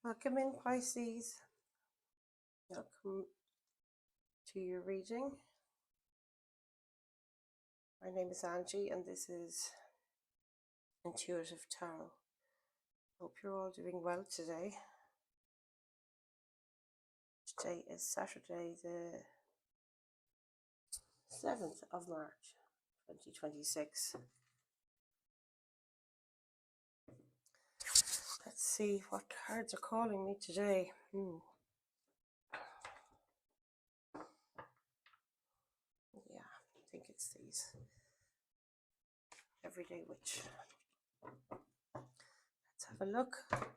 Welcome in, Pisces. Welcome to your reading. My name is Angie, and this is Intuitive Tarot. Hope you're all doing well today. Today is Saturday, the 7th of March, 2026. Let's see what cards are calling me today. Yeah, I think it's these. Everyday Witch. Let's have a look. But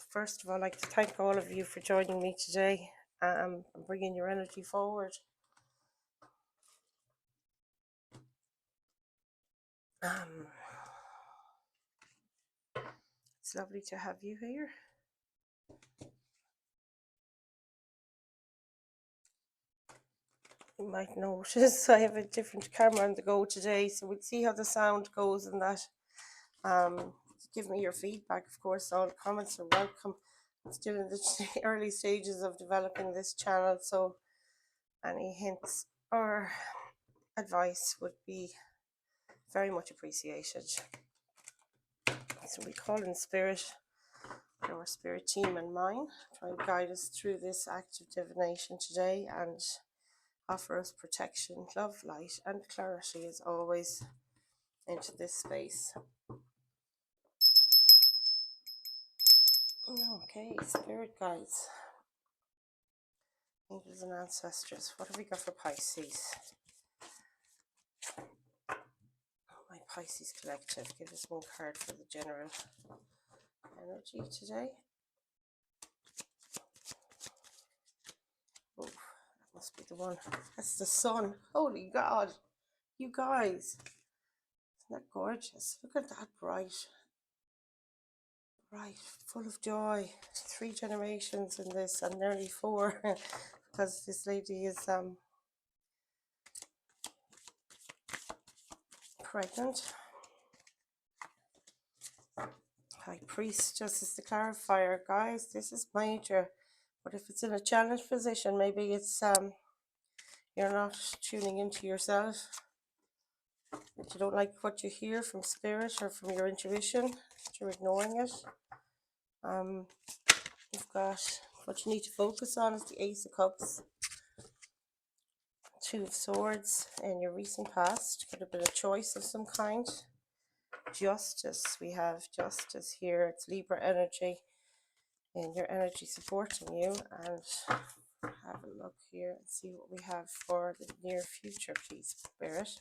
first of all, I'd like to thank all of you for joining me today and bringing your energy forward. It's lovely to have you here. You might notice I have a different camera on the go today, so we'll see how the sound goes and that. Give me your feedback, of course. All comments are welcome. I'm still in the early stages of developing this channel, so any hints or advice would be very much appreciated. So we call in spirit, our spirit team and mine, try and guide us through this act of divination today and offer us protection, love, light and clarity as always into this space. Okay, spirit guides, angels and ancestors. What have we got for Pisces? My Pisces collective, give us one card for the general energy today. Oh, that must be the one. That's the sun. Holy God, you guys. Isn't that gorgeous? Look at that bright, full of joy. 3 generations in this, and nearly 4, because this lady is pregnant. High Priest, just as the clarifier, guys, this is major. But if it's in a challenged position, maybe it's you're not tuning into yourself, that you don't like what you hear from spirit or from your intuition, that you're ignoring it. You've got what you need to focus on is the Ace of Cups, 2 of Swords. In your recent past, could have been a choice of some kind. Justice, we have Justice here. It's Libra energy, and your energy supporting you. And have a look here and see what we have for the near future, please, Spirit.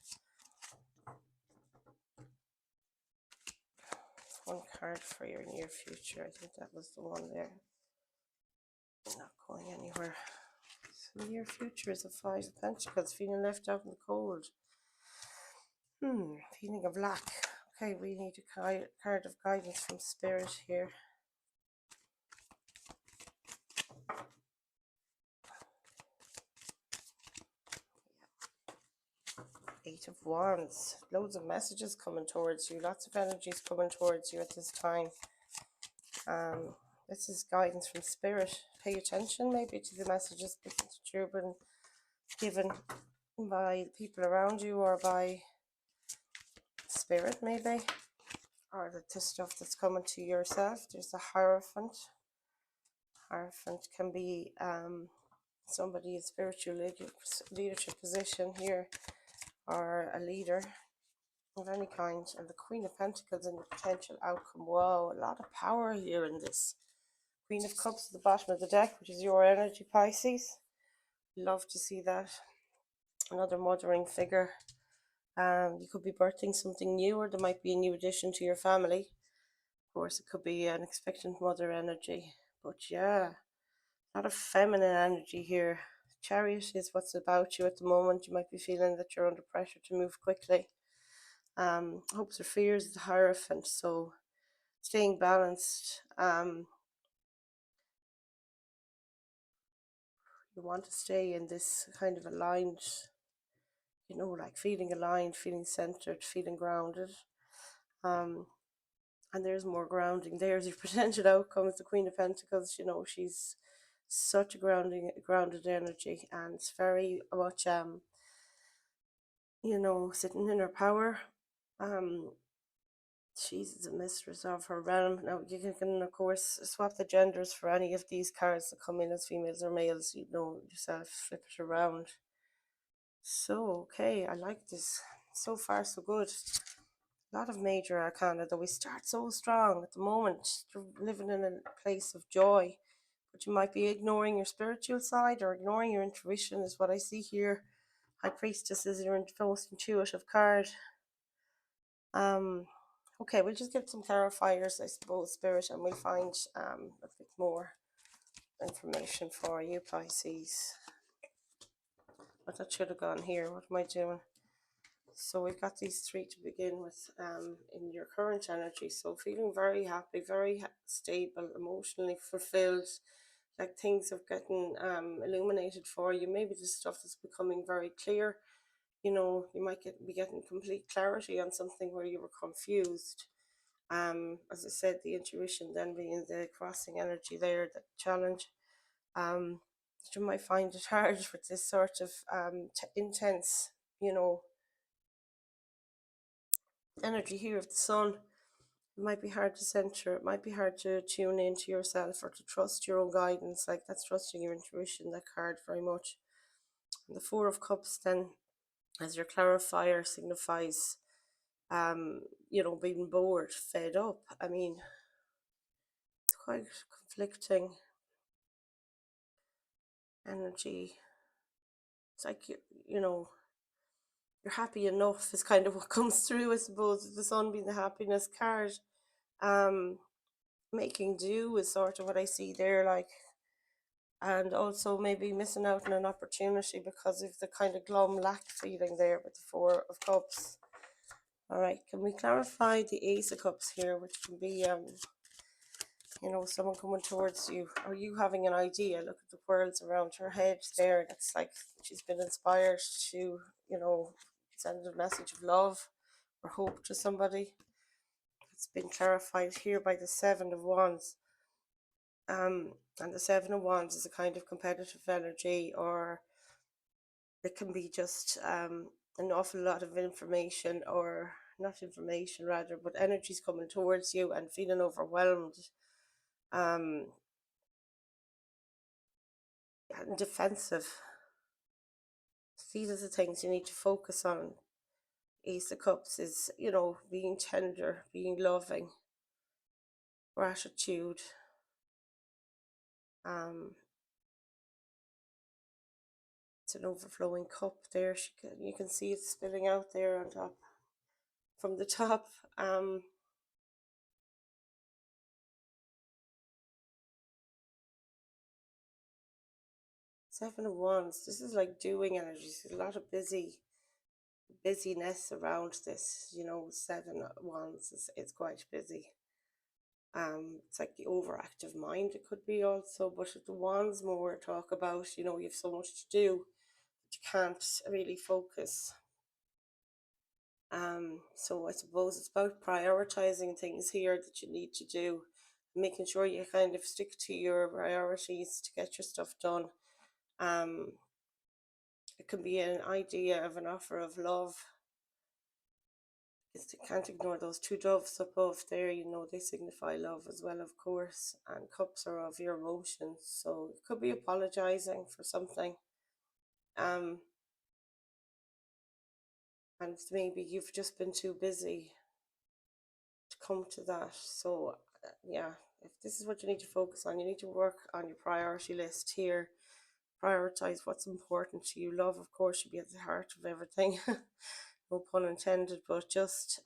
One card for your near future. I think that was the one there. Not going anywhere. So near future is a 5 of Pentacles. Feeling left out in the cold. Feeling of lack. Okay, we need a card of guidance from Spirit here. Eight of Wands. Loads of messages coming towards you. Lots of energies coming towards you at this time. This is guidance from Spirit. Pay attention maybe to the messages that you've been given by the people around you or by Spirit maybe. Or the stuff that's coming to yourself. There's a Hierophant. Hierophant can be somebody in spiritual leadership position here, or a leader of any kind. And the Queen of Pentacles and the potential outcome. Wow, a lot of power here in this. Queen of Cups at the bottom of the deck, which is your energy, Pisces. Love to see that. Another mothering figure. You could be birthing something new, or there might be a new addition to your family. Of course, it could be an expectant mother energy. But yeah, a lot of feminine energy here. Chariot is what's about you at the moment. You might be feeling that you're under pressure to move quickly. Hopes or fears, the Hierophant. So staying balanced. You want to stay in this kind of aligned, you know, like feeling aligned, feeling centered, feeling grounded. And there's more grounding. There's your potential outcomes. The Queen of Pentacles, you know, she's such a grounded energy, and it's very much you know, sitting in her power. Um, she's the mistress of her realm. Now you can of course swap the genders for any of these cards that come in as females or males. You know yourself, flip it around. So okay, I like this. So far so good. A lot of major arcana, though. We start so strong at the moment. You're living in a place of joy, but you might be ignoring your spiritual side or ignoring your intuition, is what I see here. High Priestess is your most intuitive card. Okay, we'll just get some clarifiers, I suppose, Spirit, and we'll find a bit more information for you, Pisces. But that should have gone here. What am I doing? So we've got these three to begin with in your current energy. So feeling very happy, very stable, emotionally fulfilled, like things have gotten illuminated for you. Maybe the stuff is becoming very clear. You know, you might be getting complete clarity on something where you were confused. As I said, the intuition then being the crossing energy there, that challenge. You might find it hard with this sort of intense, you know, energy here of the sun. It might be hard to center, it might be hard to tune into yourself or to trust your own guidance. Like, that's trusting your intuition, that card, very much. And the Four of Cups then, as your clarifier, signifies you know, being bored, fed up. I mean, it's quite conflicting energy. It's like you know, you're happy enough is kind of what comes through, I suppose. The sun being the happiness card. um Making do is sort of what I see there, like, and also maybe missing out on an opportunity because of the kind of glum lack feeling there with the Four of Cups. All right, can we clarify the Ace of Cups here, which can be you know, someone coming towards you, or you having an idea. Look at the pearls around her head there. That's like she's been inspired to, you know, send a message of love or hope to somebody. It's been clarified here by the Seven of Wands. And the Seven of Wands is a kind of competitive energy, or it can be just an awful lot of information, or not information rather, but energies coming towards you and feeling overwhelmed. Um, and defensive. These are the things you need to focus on. Ace of Cups is, you know, being tender, being loving, gratitude. It's an overflowing cup there. You can see it spilling out there on top, from the top. Seven of Wands. This is like doing energies. There's a lot of busyness around this. You know, Seven of Wands is quite busy. It's like the overactive mind, it could be also, but the Wands more talk about, you know, you have so much to do that you can't really focus. So I suppose it's about prioritizing things here that you need to do, making sure you kind of stick to your priorities to get your stuff done. It can be an idea of an offer of love. You can't ignore those two doves above there. You know, they signify love as well, of course. And cups are of your emotions, so it could be apologizing for something. And maybe you've just been too busy to come to that. So yeah, if this is what you need to focus on, you need to work on your priority list here. Prioritize what's important to you. Love, of course, should be at the heart of everything. No pun intended, but just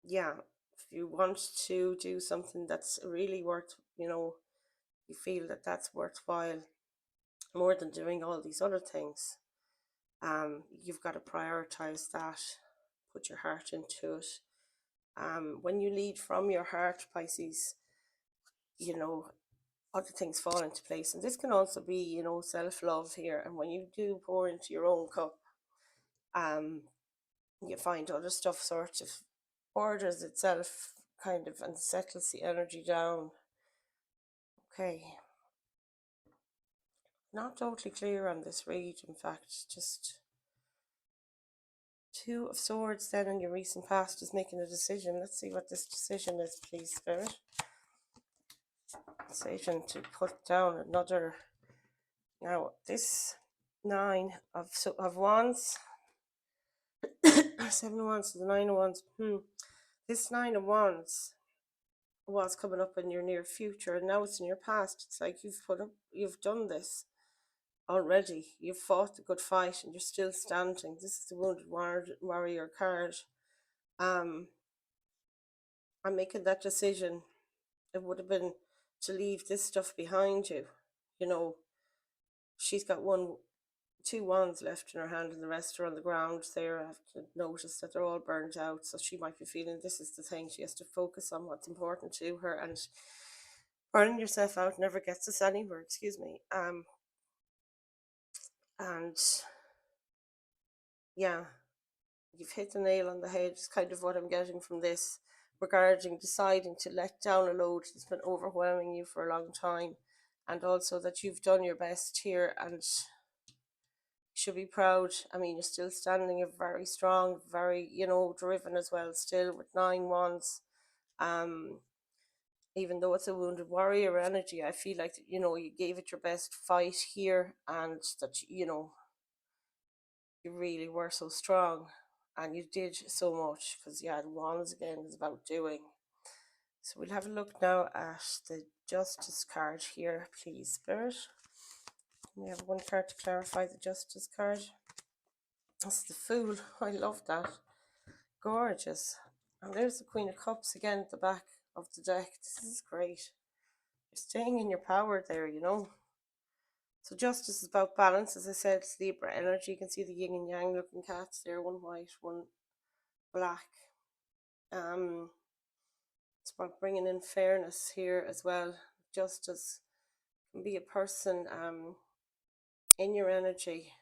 yeah, if you want to do something that's really worth, you know, you feel that that's worthwhile more than doing all these other things, you've got to prioritize that, put your heart into it. When you lead from your heart, Pisces, you know, other things fall into place. And this can also be, you know, self-love here. And when you do pour into your own cup, you find other stuff sort of orders itself kind of and settles the energy down. Okay, not totally clear on this read, in fact, just Two of Swords then in your recent past is making a decision. Let's see what this decision is, please, Spirit. Decision to put down another. Now, this Nine of Wands, Seven of Wands to the Nine of Wands. This Nine of Wands was coming up in your near future, and now it's in your past. It's like you've done this already. You've fought a good fight, and you're still standing. This is the Wounded Warrior card. I'm making that decision. It would have been to leave this stuff behind you. You know, she's got two wands left in her hand, and the rest are on the ground there. I have to notice that they're all burnt out, so she might be feeling this is the thing. She has to focus on what's important to her, and burning yourself out never gets us anywhere. Excuse me. And yeah, you've hit the nail on the head. Is kind of what I'm getting from this regarding deciding to let down a load that's been overwhelming you for a long time, and also that you've done your best here and should be proud. I mean, you're still standing very strong, very, driven as well, still with 9 wands. Even though it's a Wounded Warrior energy, I feel like, you gave it your best fight here, and that, you really were so strong and you did so much, because, yeah, the Wands again is about doing. So we'll have a look now at the Justice card here, please, Spirit. We have one card to clarify the Justice card. That's the Fool. I love that. Gorgeous. And there's the Queen of Cups again at the back of the deck. This is great. You're staying in your power there, So Justice is about balance. As I said, it's Libra energy. You can see the yin and yang looking cats there. One white, one black. It's about bringing in fairness here as well. Justice can be a person in your energy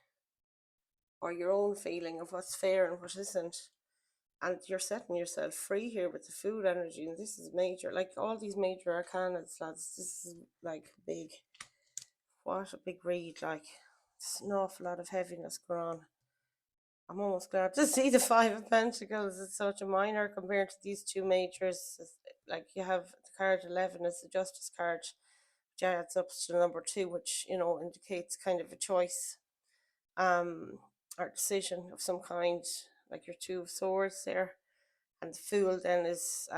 or your own feeling of what's fair and what isn't. And you're setting yourself free here with the Fool energy. And this is major. Like all these major arcana, lads, this is like big. What a big read. Like, it's an awful lot of heaviness going on. I'm almost glad to see the Five of Pentacles. It's such a minor compared to these two majors. Like, you have the card 11 as the Justice card, which adds up to number 2, which, indicates kind of a choice or decision of some kind, like your Two of Swords there. And the Fool then is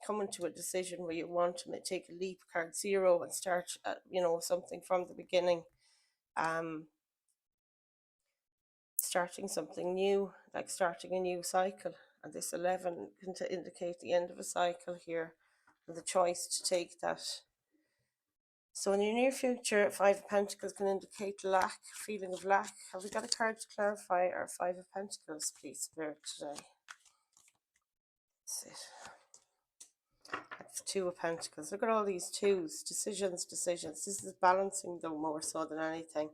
coming to a decision where you want to take a leap, card 0, and start, something from the beginning. Starting something new, like starting a new cycle. And this 11 can indicate the end of a cycle here, and the choice to take that. So in your near future, Five of Pentacles can indicate lack, feeling of lack. Have we got a card to clarify our Five of Pentacles, please, Spirit, today? That's it. That's Two of Pentacles. Look at all these twos. Decisions. This is balancing, though, more so than anything.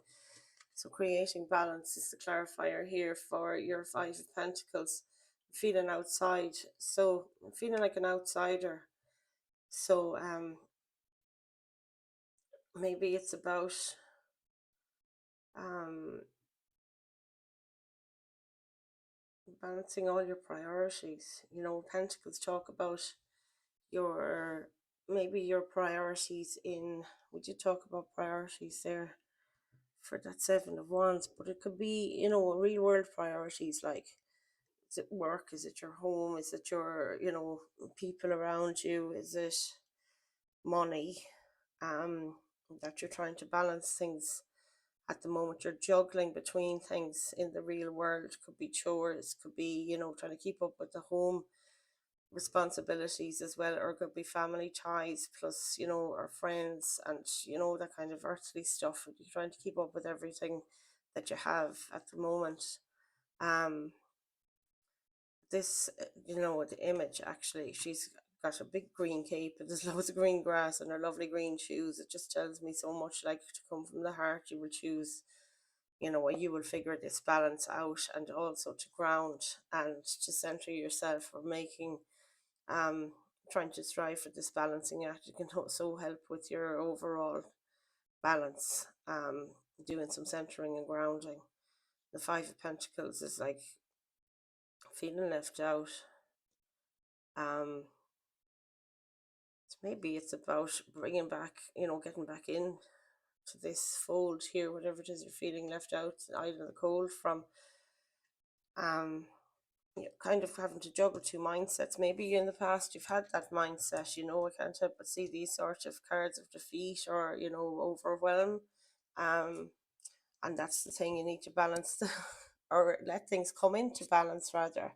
So creating balance is the clarifier here for your Five of Pentacles. Feeling outside. So feeling like an outsider. So maybe it's about balancing all your priorities. Pentacles talk about maybe your priorities in, we did talk about priorities there for that Seven of Wands, but it could be, real world priorities, like, is it work? Is it your home? Is it your, people around you? Is it money? That you're trying to balance things at the moment. You're juggling between things in the real world. Could be chores, could be, trying to keep up with the home responsibilities as well, or it could be family ties plus, our friends and, that kind of earthly stuff. You're trying to keep up with everything that you have at the moment. This, the image, actually, she's got a big green cape and there's loads of green grass and her lovely green shoes. It just tells me so much, like, to come from the heart, you will choose you know, you will figure this balance out, and also to ground and to center yourself, or making um trying to strive for this balancing act. It can also help with your overall balance, doing some centering and grounding. The Five of Pentacles is like feeling left out. So maybe it's about bringing back, you know, getting back in to this fold here, whatever it is you're feeling left out, either the cold from. You're kind of having to juggle two mindsets. Maybe in the past you've had that mindset, you know, I can't help but see these sort of cards of defeat, or, you know, overwhelm. Um, and that's the thing, you need to balance or let things come into balance rather.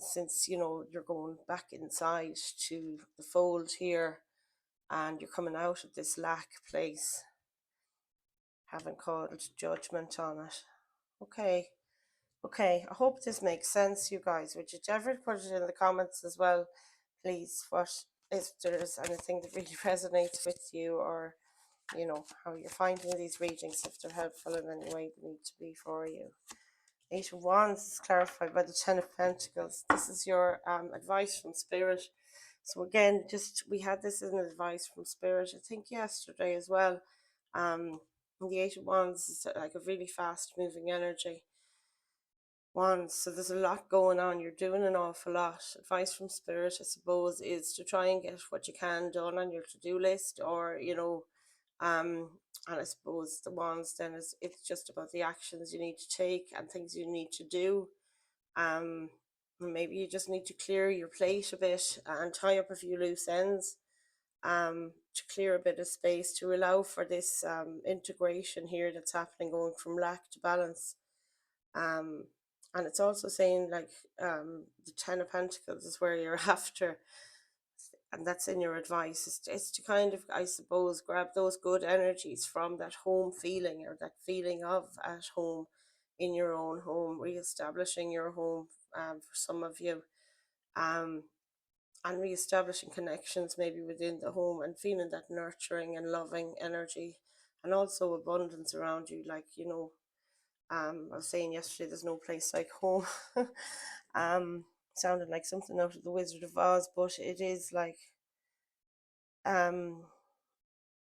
Since, you know, you're going back inside to the fold here, and you're coming out of this lack place, having called judgment on it. Okay. Okay, I hope this makes sense, you guys. Would you ever put it in the comments as well, please, what, if there's anything that really resonates with you, or, you know, how you're finding these readings, if they're helpful in any way they need to be for you. Eight of Wands is clarified by the Ten of Pentacles. This is your advice from Spirit. So again, just we had this as an advice from Spirit, I think yesterday as well. The Eight of Wands is like a really fast moving energy. Wands, so there's a lot going on. You're doing an awful lot. Advice from Spirit, I suppose, is to try and get what you can done on your to-do list, or, you know, and I suppose the Wands then is, it's just about the actions you need to take and things you need to do. Maybe you just need to clear your plate a bit and tie up a few loose ends, to clear a bit of space to allow for this integration here that's happening, going from lack to balance. And it's also saying, like, the Ten of Pentacles is where you're after, and that's in your advice, is to kind of, I suppose, grab those good energies from that home feeling, or that feeling of at home in your own home, re-establishing your home, for some of you, um, and re-establishing connections maybe within the home, and feeling that nurturing and loving energy, and also abundance around you, like, you know, I was saying yesterday, there's no place like home. um, Sounded like something out of the Wizard of Oz, but it is like, um,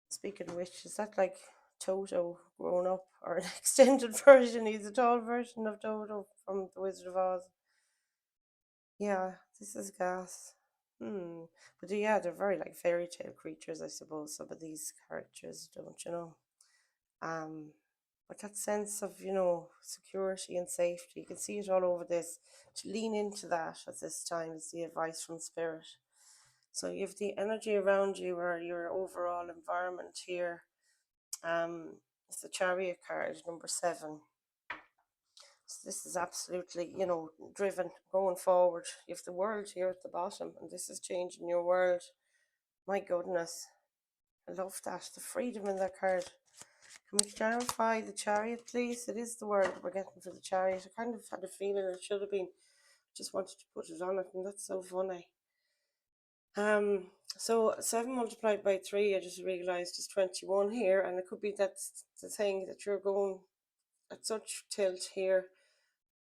speaking of which, is that like Toto grown up, or an extended version? He's a tall version of Toto from the Wizard of Oz. Yeah, this is gas. But yeah, they're very like fairy tale creatures, I suppose, some of these characters, don't you know? Um, but that sense of, you know, security and safety, you can see it all over this. To lean into that at this time is the advice from Spirit. So you have the energy around you, or your overall environment here. It's the Chariot card, number 7. So this is absolutely, you know, driven, going forward. You have the world here at the bottom, and this is changing your world. My goodness, I love that. The freedom in that card. Can we clarify the Chariot, please? It is the word we're getting for the Chariot. I kind of had a feeling it should have been. Just wanted to put it on it, and that's so funny. So 7 multiplied by 3, I just realised, is 21 here, and it could be that's the thing, that you're going at such tilt here,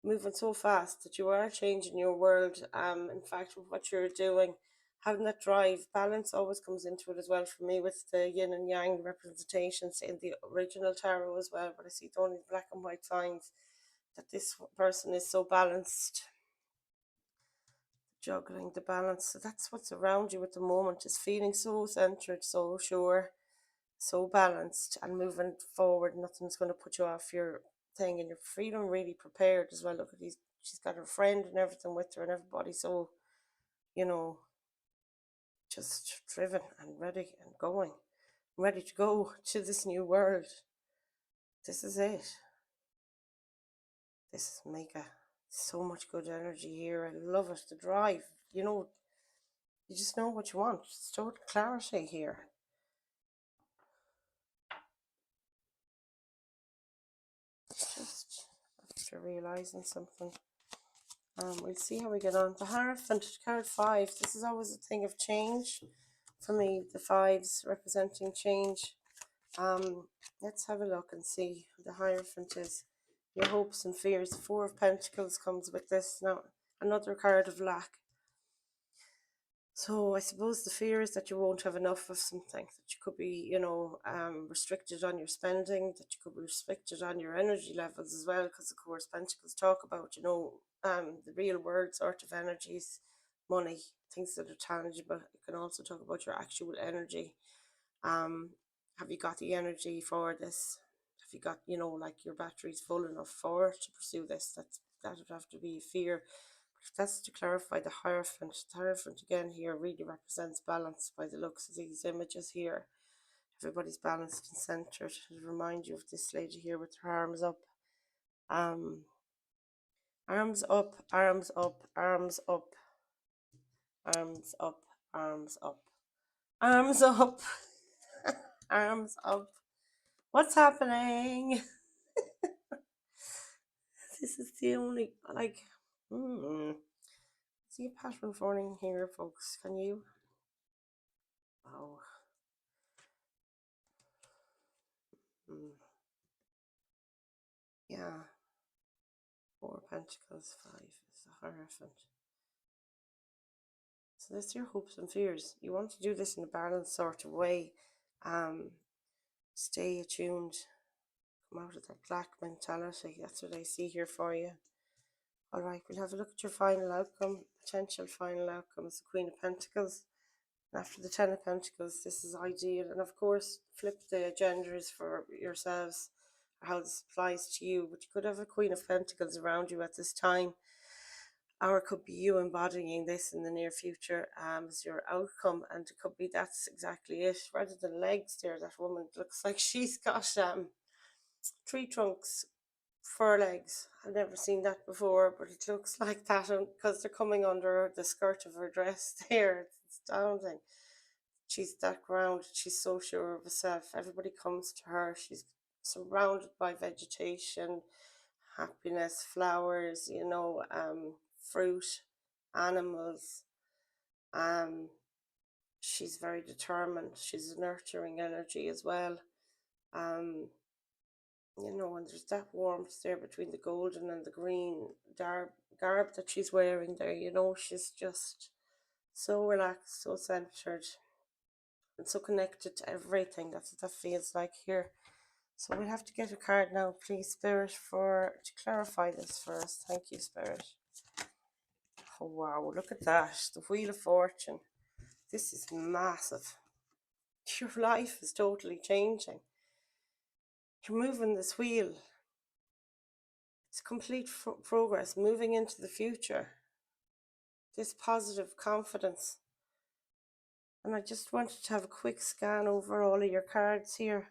moving so fast, that you are changing your world. In fact, with what you're doing, having that drive, balance always comes into it as well for me, with the yin and yang representations in the original tarot as well. But I see the only black and white signs, that this person is so balanced, juggling the balance. So that's what's around you at the moment, is feeling so centered, so sure, so balanced, and moving forward. Nothing's going to put you off your thing, and you're feeling really prepared as well. Look at these, she's got her friend and everything with her, and everybody, so, you know, just driven and ready and going, ready to go to this new world. This is it. This is mega. So much good energy here. I love it. The drive, you know, you just know what you want. It's total clarity here. Just after realizing something. We'll see how we get on. The Hierophant, card 5. This is always a thing of change for me. The 5s representing change. Let's have a look and see who the Hierophant is. Your hopes and fears. The Four of Pentacles comes with this. Now, another card of lack. So I suppose the fear is that you won't have enough of something, that you could be, restricted on your spending, that you could be restricted on your energy levels as well, because of course Pentacles talk about, the real world sort of energies, money, things that are tangible. You can also talk about your actual energy. Have you got the energy for this? Have you got, like your battery's full enough for to pursue this? That would have to be fear. That's to clarify the Hierophant. The Hierophant again here really represents balance by the looks of these images here. Everybody's balanced and centered. To remind you of this lady here with her arms up. Arms up, arms up, arms up, arms up, arms up, arms up, arms up. What's happening? This is the only, see a pattern forming here, folks. Can you? Oh. Yeah. Four Pentacles, 5 is the Hierophant. So that's your hopes and fears. You want to do this in a balanced sort of way. Stay attuned. Come out of that black mentality. That's what I see here for you. Alright, we'll have a look at your final outcome. Potential final outcome is the Queen of Pentacles. And after the Ten of Pentacles, this is ideal. And of course, flip the genders for yourselves, how this applies to you. But you could have a Queen of Pentacles around you at this time. Or it could be you embodying this in the near future as your outcome, and it could be that's exactly it. Rather than legs there, that woman looks like she's got tree trunks for legs. I've never seen that before, but it looks like that because they're coming under the skirt of her dress there. It's astounding. She's that grounded. She's so sure of herself. Everybody comes to her. She's surrounded by vegetation, happiness, flowers, fruit, animals. She's very determined. She's a nurturing energy as well. And there's that warmth there between the golden and the green garb that she's wearing there. She's just so relaxed, so centered, and so connected to everything. That's what that feels like here. So we have to get a card now, please, Spirit, to clarify this for us. Thank you, Spirit. Oh, wow, look at that. The Wheel of Fortune. This is massive. Your life is totally changing. You're moving this wheel. It's complete progress, moving into the future. This positive confidence. And I just wanted to have a quick scan over all of your cards here.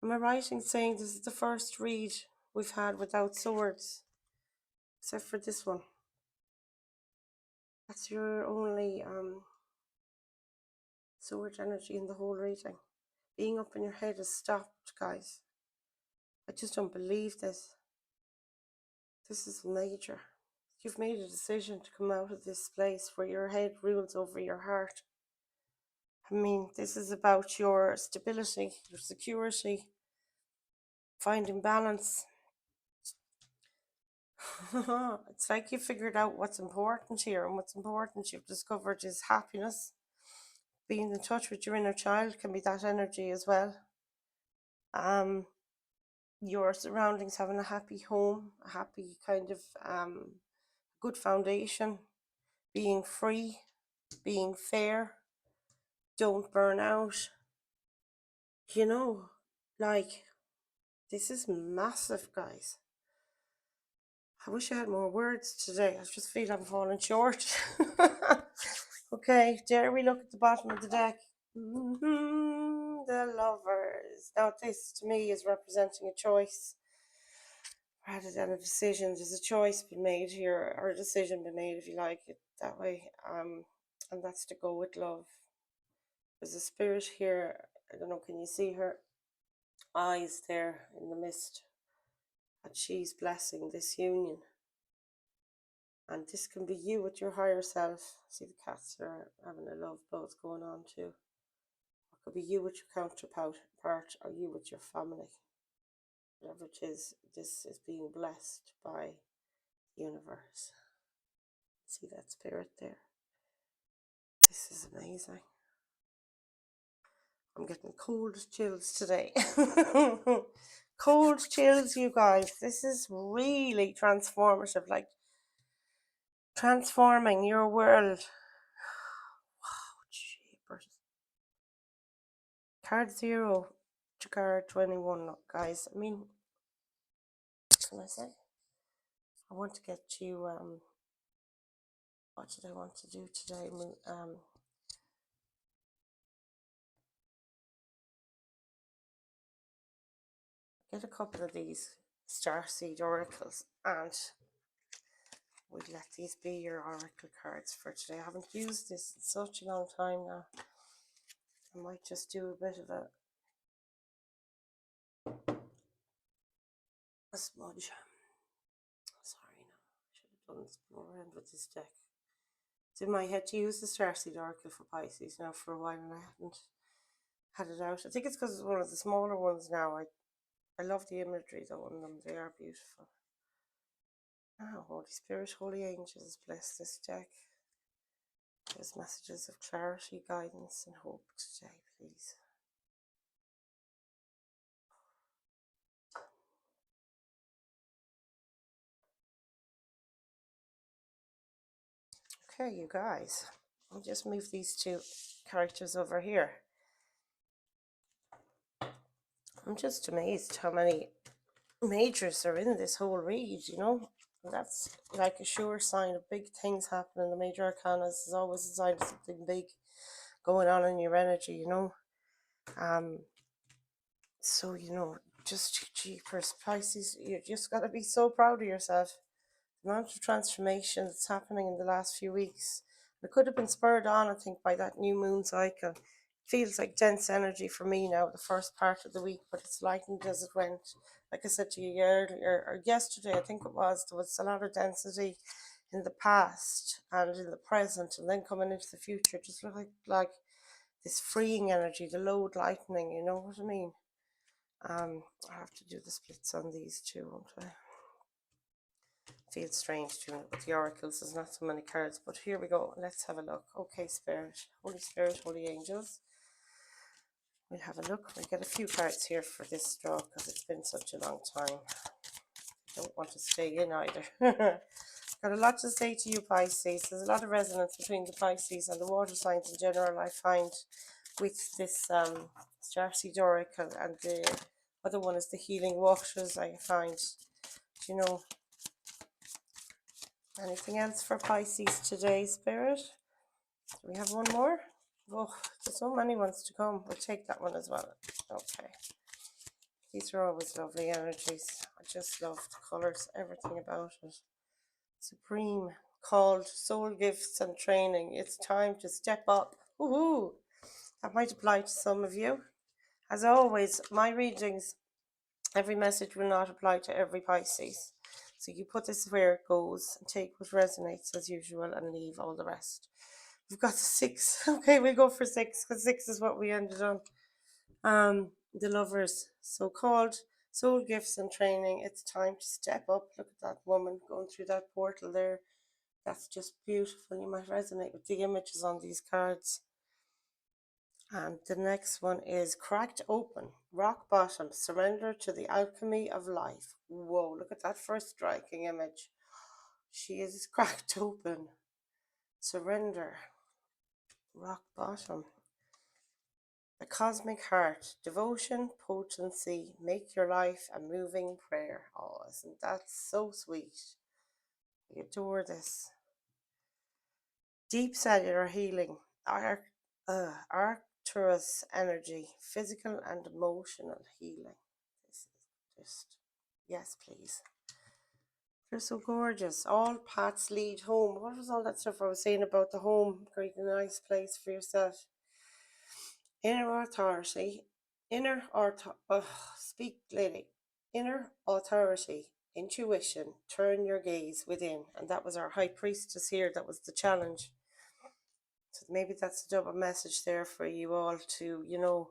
Am I right in saying this is the first read we've had without swords? Except for this one. That's your only sword energy in the whole reading. Being up in your head has stopped, guys. I just don't believe this. This is major. You've made a decision to come out of this place where your head rules over your heart. I mean, this is about your stability, your security, finding balance. It's like you figured out what's important here, and what's important you've discovered is happiness. Being in touch with your inner child can be that energy as well. Your surroundings, having a happy home, a happy kind of good foundation, being free, being fair, don't burn out. This is massive, guys. I wish I had more words today. I just feel I'm falling short. Okay, dare we look at the bottom of the deck? The Lovers. Now this to me is representing a choice rather than a decision. There's a choice been made here, or a decision been made, if you like it that way. And that's to go with love. There's a spirit here. I don't know, can you see her eyes there in the mist? And she's blessing this union. And this can be you with your higher self. See, the cats are having a love both going on too. Could be you with your counterpart or you with your family. Whatever it is, this is being blessed by the universe. See that spirit there? This is amazing. I'm getting cold chills today. Cold chills, you guys. This is really transformative, like transforming your world. Wow, jeepers. Card 0 to card 21, guys. I mean, what can I say? I want to get you, what did I want to do today? Get a couple of these starseed oracles and we'll let these be your oracle cards for today. I haven't used this in such a long time now. I might just do a bit of a smudge. Sorry, no, I should have done this beforehand with this deck. It's in my head to use the starseed oracle for Pisces now for a while, and I haven't had it out. I think it's because it's one of the smaller ones now. I love the imagery though in them. They are beautiful. Holy Spirit, Holy Angels, bless this deck. Give us messages of clarity, guidance, and hope today, please. Okay, you guys, I'll just move these two characters over here. I'm just amazed how many majors are in this whole read, you know. That's like a sure sign of big things happening. The major arcana is always a sign of something big going on in your energy, you know. So, you know, just jeepers, Pisces, you just got to be so proud of yourself. The amount of transformation that's happening in the last few weeks. It could have been spurred on, I think, by that new moon cycle. It feels like dense energy for me now, the first part of the week, but it's lightened as it went. Like I said to you earlier, or yesterday, I think it was, there was a lot of density in the past and in the present, and then coming into the future, just like this freeing energy, the load lightening, you know what I mean? I have to do the splits on these two, won't I? Feels strange doing it with the oracles. There's not so many cards, but here we go. Let's have a look. Okay, Spirit, Holy Angels. We'll have a look. We'll get a few cards here for this draw because it's been such a long time. I don't want to stay in either. Got a lot to say to you, Pisces. There's a lot of resonance between the Pisces and the water signs in general, I find, with this Starseed Oracle, and the other one is the Healing Waters, I find. Do you know anything else for Pisces today, Spirit? Do we have one more? Oh, there's so many ones to come. We'll take that one as well. Okay. These are always lovely energies. I just love the colours, everything about it. Supreme, called Soul Gifts and Training. It's time to step up. Woohoo! That might apply to some of you. As always, my readings, every message will not apply to every Pisces. So you put this where it goes and take what resonates as usual and leave all the rest. We've got 6. Okay, we'll go for 6 because 6 is what we ended on. The Lovers, so called Soul Gifts and Training. It's time to step up. Look at that woman going through that portal there. That's just beautiful. You might resonate with the images on these cards. And the next one is Cracked Open, Rock Bottom, Surrender to the Alchemy of Life. Whoa, look at that first striking image. She is cracked open. Surrender. Rock Bottom. The Cosmic Heart, Devotion, Potency, Make Your Life a Moving Prayer. Oh, isn't that so sweet? I adore this. Deep cellular healing, Arcturus energy, physical and emotional healing. This is just, yes, please. They're so gorgeous. All paths lead home. What was all that stuff I was saying about the home? Create a nice place for yourself. Inner authority. Speak, lady. Inner authority. Intuition. Turn your gaze within. And that was our high priestess here. That was the challenge. So maybe that's a double message there for you all to, you know,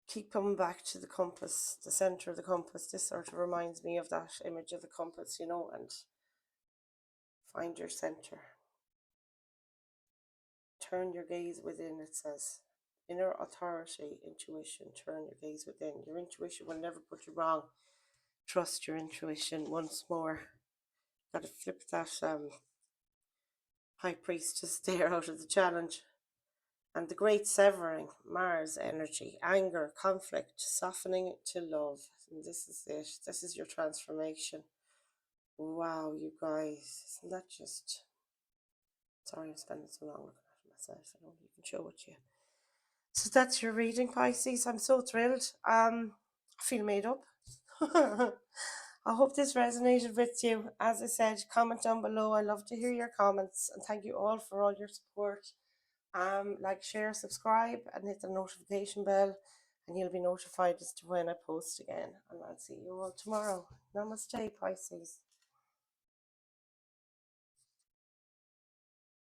keep coming back to the compass, the center of the compass. This sort of reminds me of that image of the compass, you know, and find your center. Turn your gaze within, it says. Inner authority, intuition, turn your gaze within. Your intuition will never put you wrong. Trust your intuition once more. Got to flip that high priestess there out of the challenge. And the great severing, Mars energy, anger, conflict, softening to love. And this is it. This is your transformation. Wow, you guys. Isn't that just... Sorry I'm spending so long looking at myself. I don't even show it to you. So that's your reading, Pisces. I'm so thrilled. I feel made up. I hope this resonated with you. As I said, comment down below. I love to hear your comments, and thank you all for all your support. Like, share, subscribe, and hit the notification bell, and you'll be notified as to when I post again. And I'll see you all tomorrow. Namaste, Pisces.